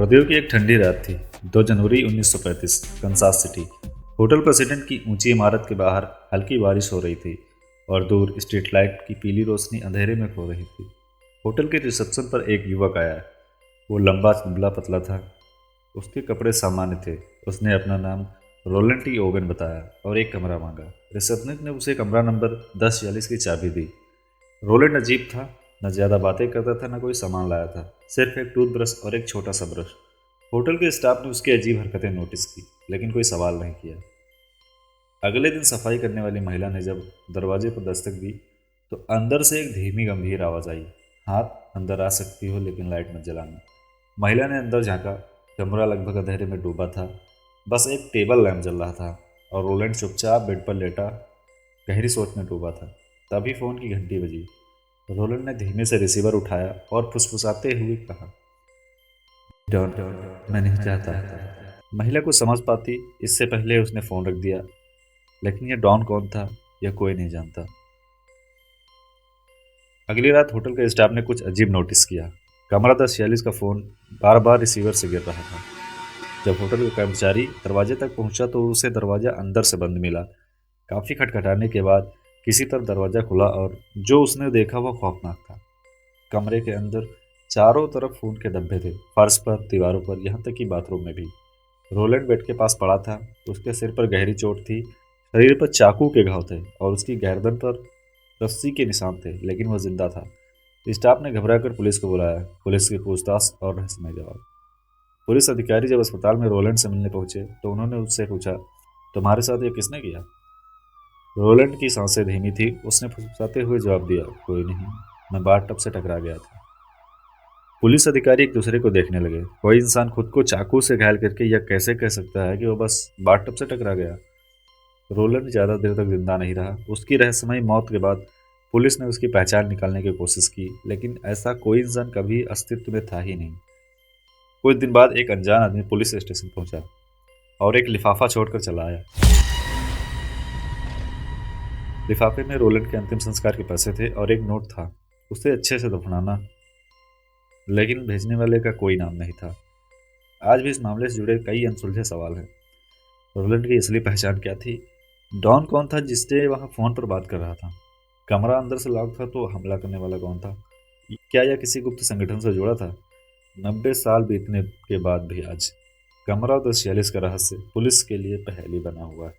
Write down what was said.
सर्दियों की एक ठंडी रात थी। 2 जनवरी 1935, कंसास सिटी। होटल प्रेसिडेंट की ऊंची इमारत के बाहर हल्की बारिश हो रही थी और दूर स्ट्रीट लाइट की पीली रोशनी अंधेरे में खो रही थी। होटल के रिसेप्शन पर एक युवक आया। वो लंबा दुबला पतला था। उसके कपड़े सामान्य थे। उसने अपना नाम रोलेंड टी ओवेन बताया और एक कमरा मांगा। रिसेप्शनिस्ट ने उसे कमरा नंबर 1046 की चाबी दी। रोलैंड अजीब था। न ज़्यादा बातें करता था, न कोई सामान लाया था। सिर्फ एक टूथब्रश और एक छोटा सा ब्रश। होटल के स्टाफ ने उसकी अजीब हरकतें नोटिस की, लेकिन कोई सवाल नहीं किया। अगले दिन सफाई करने वाली महिला ने जब दरवाजे पर दस्तक दी, तो अंदर से एक धीमी गंभीर आवाज़ आई, हाथ अंदर आ सकती हो लेकिन लाइट मत जलाना। महिला ने अंदर झांका। कमरा लगभग अंधेरे में डूबा था। बस एक टेबल लैंप जल रहा था और रोलैंड चुपचाप बेड पर लेटा गहरी सोच में डूबा था। तभी फ़ोन की घंटी बजी। रोलैंड ने धीमे से रिसीवर उठाया और फुसफुसाते हुए कहा, डॉन, मैं नहीं चाहता। महिला को समझ पाती, इससे पहले उसने फ़ोन रख दिया। लेकिन यह डॉन कौन था, यह कोई नहीं जानता। अगली रात होटल के स्टाफ ने कुछ अजीब नोटिस किया। कमरा 1046 का फ़ोन बार बार रिसीवर से गिर रहा था। जब होटल का कर्मचारी दरवाजे तक पहुंचा तो उसे दरवाज़ा अंदर से बंद मिला। काफ़ी खटखटाने के बाद किसी तरह दरवाज़ा खुला और जो उसने देखा वह खौफनाक था। कमरे के अंदर चारों तरफ खून के धब्बे थे, फर्श पर, दीवारों पर, यहाँ तक कि बाथरूम में भी। रोलैंड बेड के पास पड़ा था। उसके सिर पर गहरी चोट थी, शरीर पर चाकू के घाव थे और उसकी गर्दन पर रस्सी के निशान थे, लेकिन वह जिंदा था। स्टाफ ने घबराकर पुलिस को बुलाया। पुलिस की पूछताछ और रहस्यमय जवाब। पुलिस अधिकारी जब अस्पताल में रोलैंड से मिलने पहुंचे तो उन्होंने उससे पूछा, तुम्हारे साथ ये किसने किया? रोलैंड की सांसें धीमी थी। उसने फुसफुसाते हुए जवाब दिया, कोई नहीं, मैं बाथटब से टकरा गया था। पुलिस अधिकारी एक दूसरे को देखने लगे। कोई इंसान खुद को चाकू से घायल करके यह कैसे कह सकता है कि वो बस बाथटब से टकरा गया? रोलैंड ज़्यादा देर तक जिंदा नहीं रहा। उसकी रहस्यमयी मौत के बाद पुलिस ने उसकी पहचान निकालने की कोशिश की, लेकिन ऐसा कोई इंसान कभी अस्तित्व में था ही नहीं। कुछ दिन बाद एक अनजान आदमी पुलिस स्टेशन पहुंचा और एक लिफाफा छोड़कर चला आया। लिफाफे में रोलैंड के अंतिम संस्कार के पैसे थे और एक नोट था, उसे अच्छे से दफनाना। लेकिन भेजने वाले का कोई नाम नहीं था। आज भी इस मामले से जुड़े कई अनसुलझे सवाल हैं। रोलैंड की असली पहचान क्या थी? डॉन कौन था जिससे वह फ़ोन पर बात कर रहा था? कमरा अंदर से लॉक था तो हमला करने वाला कौन था? क्या यह किसी गुप्त संगठन से जुड़ा था? 90 साल बीतने के बाद भी आज कमरा 1046 का रहस्य पुलिस के लिए पहेली बना हुआ है।